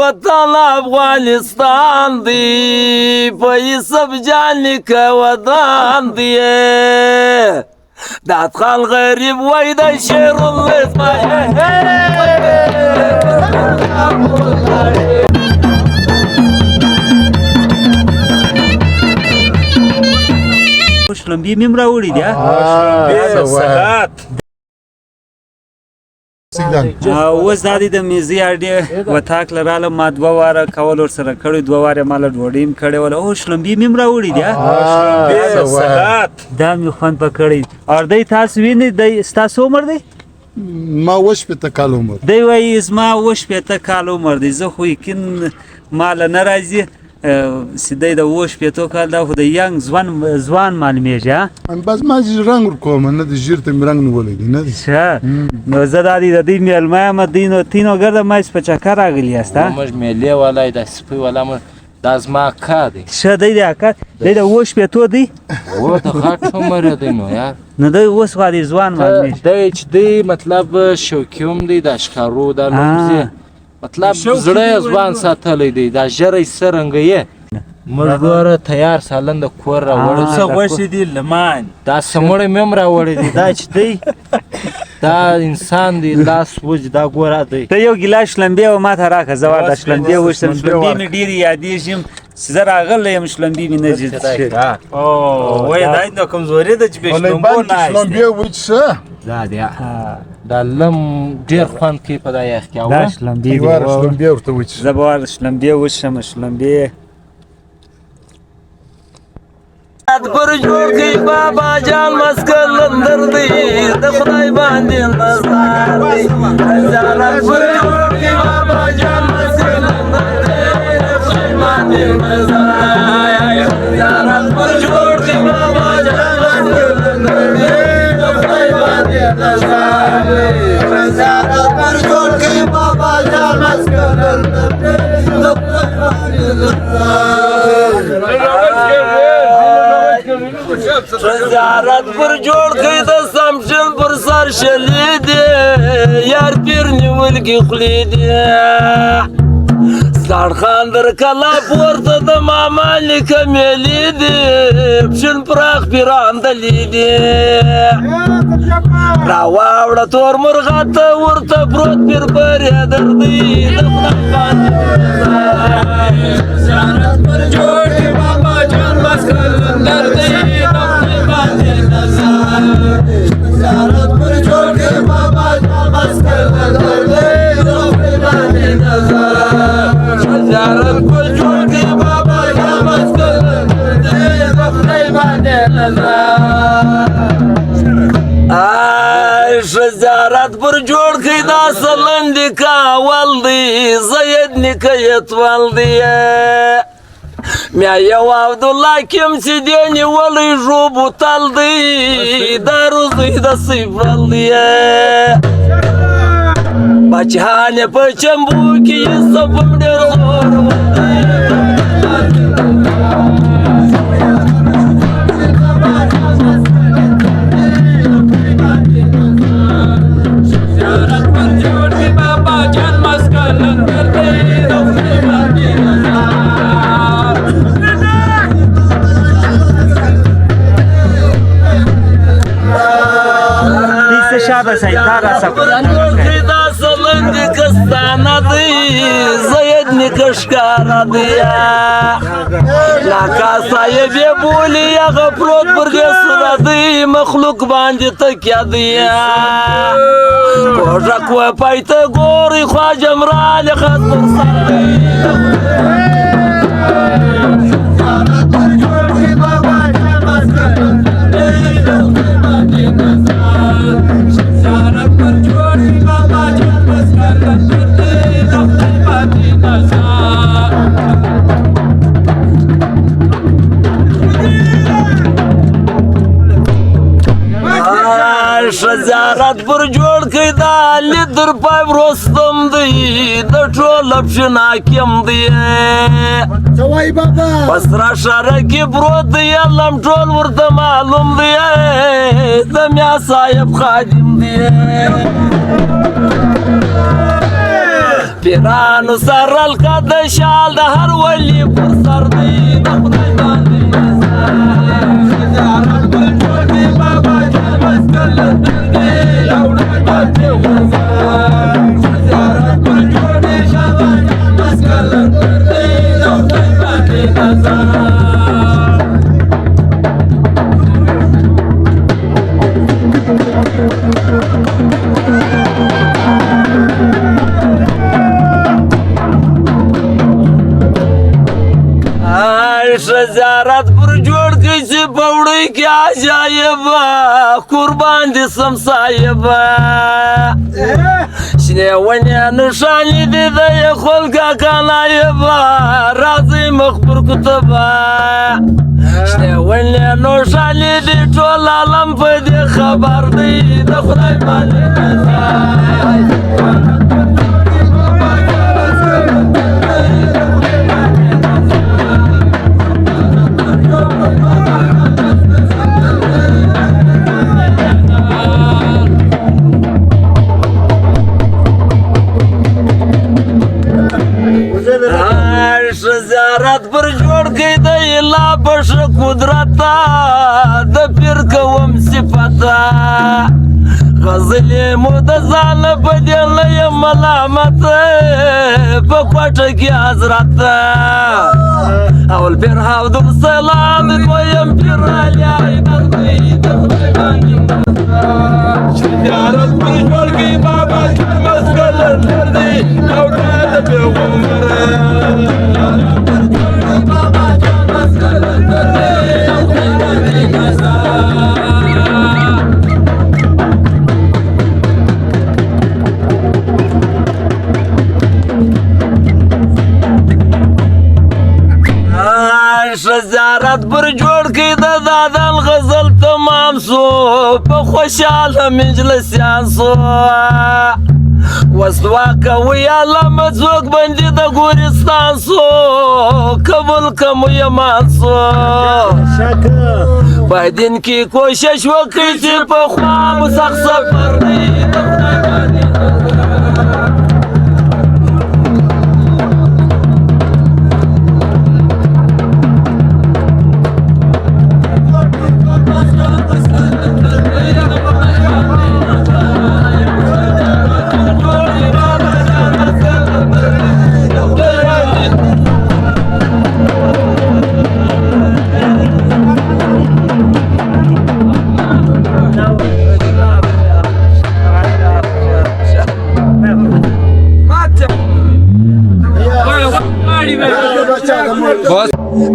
وطن افغانستان دی په یوسف جان لیکه ودان دی داد خان غریب وای د شیر شلمبی میم راوړي دي اوس دا دی د میزي اډې وتاک لراله ما 2 واره کول ورسره کړی 2 واره مال ډوډۍ م کړی ولا او شلمبی میم راوړي دي دا مې خوند پکړی اور دای تاسو ویني د تاسو عمر دی ما وش په تکال عمر دی وای زما وش په تکال عمر دی زه خو یقین مال ناراضي سیدای د وش په تو کال دا خو د ینګ ځوان معلومیږي بس ما رنگ کوم نه د ژیرته رنگ نه ولید نه ښه نو زه د دې میلمه مدینو تینو ګرد مې په چکر راغلی استا موږ میلې ولای د سپي ولا مو د زما کا دی ښه دی د وش په تو دی و د غټ عمر دی نو یار نو د اوس غادي ځوان معلومیږي د چې دی مطلب شوکیوم دی د اشکارو د لومزه مطلب زړه ځوان ساتلی دی دا ژرې سرنګ یې ملګره تیار سالن د کور راوړی څه غوښې دي لمان دا سموړی مې هم راوړی دی دا چې دی دا انسان دی لاس وج دا ګوره دی ته یو ګیلاس شلمبې و ما ته راکړه زه ورته شلمبې وشتم شلمبې مې ډېرې یادېږي زه راغلی یم شلمبې مې نه جد وای دا نو کمزوري ده چې به شلمبو نه شلمبې وڅ دا دی دا لم ډېر خوند کوي په دا یخ کې دا شلمبې دي شلمبې ورته وڅ زه به ورته شلمبې وڅښم شلمبې پر جوړ کړي بابا جان مسکن لندر دی د خدای باندې نظر دی جانان پر جوړ کړي بابا جان مسکن لندر دی د خدای باندې نظر جانان پر جوړ کړي بابا جان مسکن لندر دی د خدای باندې نظر جانان پر جوړ کړي بابا جان مسکن لندر دی د خدای باندې زیارت پر جوړ کړي د سمشن پر سر شلې دي یار پیر نیول کې خولې دي سړ خان در کلا پورته د ماما لیکه میلې دي پشن پراخ پیران دلې دي راواوړه تور مرغه ته ورته پروت پیر برې دردي د خدای باندې زیارت پر جوړ کړي بابا جان مسکن لندر دی زیارت پر جوړ کړي بابا جان مسکن لندر دی د خدای باندې نظر زیارت پر جوړ کړي بابا جان مسکن لندر دی د خدای باندې نظر زیارت پر جوړ کړي دا سلند کاول دی زید نکیت ول دی میا یو عبدالله کم چې دی نیولی ژو بوتل دی دا روزی د سیفل دی بچهانې په چمبو کې یې سپم ډېر زور زیارت پر جوړ کړي بابا جان مسکن لندر دی د خدای باندې شاده سایتارا دا سلنگ کستانه دی زید نکشکاره دی لاکا صاحبی بولی اغا پروت برگی سره دی مخلوق باندې تکیا دی کوژک و پایت گوری خواجم را لخط برسان دی زیارت پر جوړ کړي دا لیدر پای رستم دی د ټول اپشن حاکم دی پس را شاره کې پروت دی علم ټول ورته معلوم دی د میا صاحب خادم دی پیرانو سر القد شال د هر ولی پر سر دی د خدای باندې زیارت پر جوړ دی بابا جان مسکل دی لوړ باندې زیارت پر جوړ دی بابا جان مسکل دی لوړ باندې زیارت پر جوړ کړي چې په وړۍ کې عجایب قربان دي سم صاحب شنې ونې نښانې دي د یخول کاکا نایب راځئ مخ پر کتبه شنې ونې نښانې دي ټول عالم په دې خبر دی د خدای باندې زیارت پر جوړ کړي د اله بش قدرت د پیر کوم صفت غزلې مو د ځان په دې نه یم ملامت په کوټه کې حضرت اول پیر عبدالسلام دویم پیر علي حیدر دی د خدای باندې زیارت پر جوړ کړي بابا جان مسکل دی او د پیغمبر زیارت پر جوړ کړي د دادن غزل تمام سو په خوشاله مجلسیان سو وسوا کوي علامه څوک باندې د ګورستان سو قبول کوم یمان سو په دین کې کوشش وکړي چې په خوا مو سخت سفر دی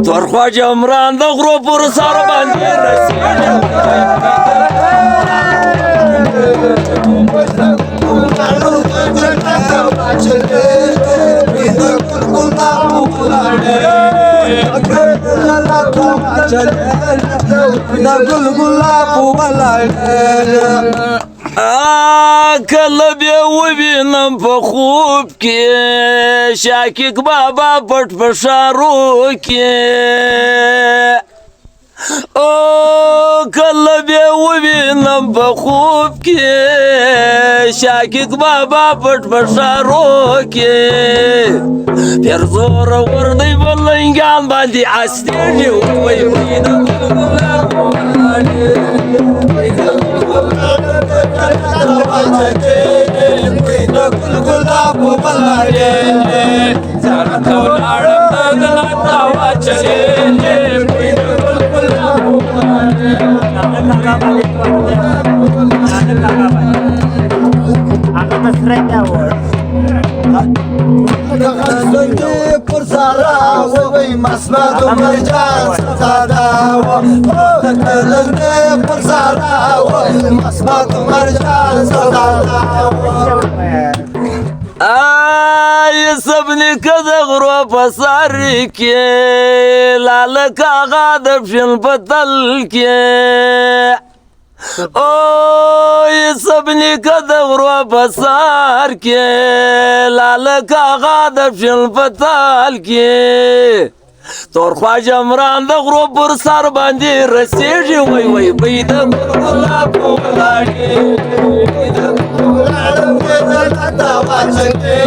تور خواجه عمران د غرو پر سر باندې کله بیا ووینم په خوب کې شاکیک بابا پټ په ښارو کې او کله بیا ووینم په خوب کې شاکیک بابا پټ په ښارو کې پیر زور وردی بلنګان باندې استېږي وای پر سارا وای مسمد مرجان سادا پر سارا وای مسمد مرجان سادا آی سبنی کده غرو پساری کې لال کاغا د فشن پتل کې او سبنی کده غرو پسار کې لال کاغا د فشن پتل کې تور خواجه عمران د غرو پر سر باندې رسېږي وای وای بيد ګلاب ولاړې जन्नता वाचके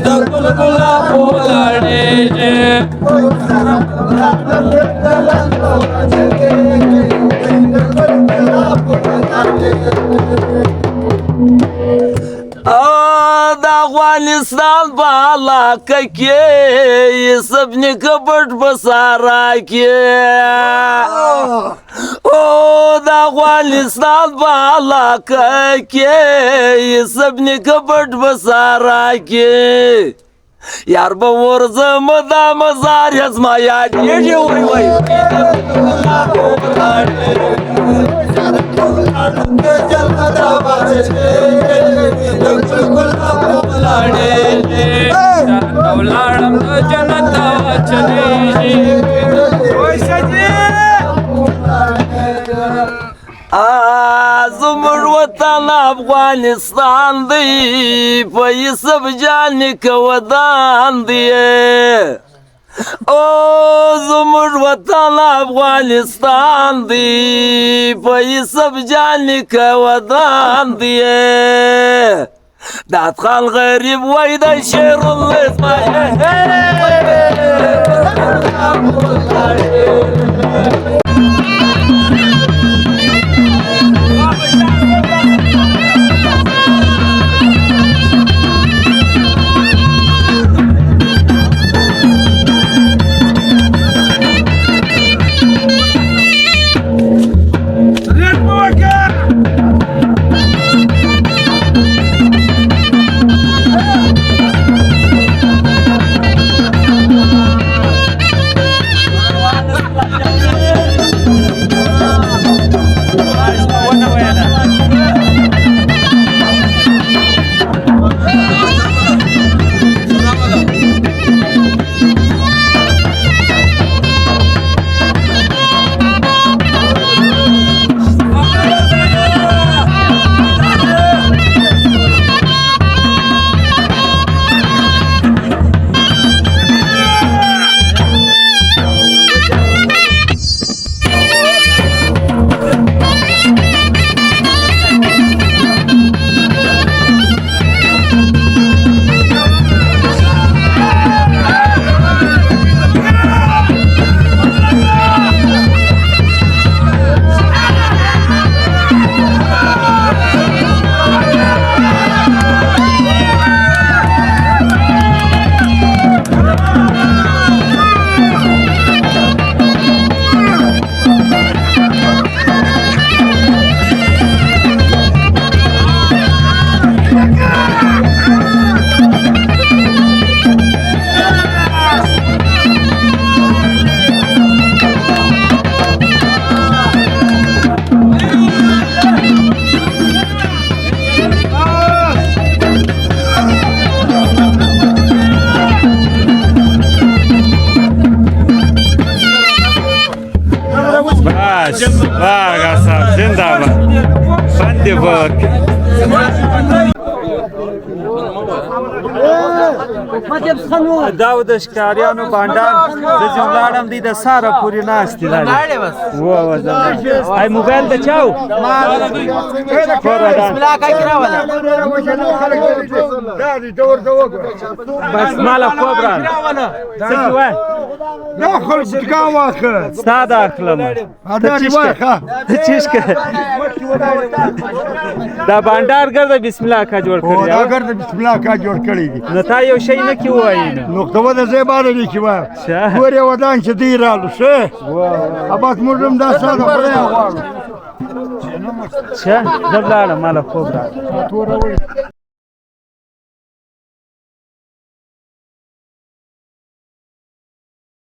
د ګل ګلاب ولاړې د افغانستان په علاقه کې سبني کبټ بسارا کې او د افغانستان په علاقه کې سبني کبټ بسارا کې یار به ورځم دا مزار زما یادېږي وای وای जन्नता वाचके ولاړم د جنت چلیږي زموږ وطن افغانستان دی په یوسف جان کې ودان دی او زموږ وطن افغانستان دی په یوسف جان کې ودان دی دات خان غریب وای د شیر واغه صاحب زنده‌باد بنده بک داود ښکاریانو بانډار د جوړاړم دی د ساره پوری ناشتي لاله و ای موبایل د چاو بسم الله کا کرا ولا بس مالا کوبران څه وای نو خلک ټکا واخه ستاد اخلم چیشکه دا بانډار ګرځي بسم الله کا جوړ کړی دا ګرځي بسم الله کا جوړ کړی دي نو تا یو شی نه کی وای نو ته د زیباله نه کی وای ګورې ودان چې دی رالو شه ابات مردم دا ساده خدای غواړو شه دبلاله مال خوب را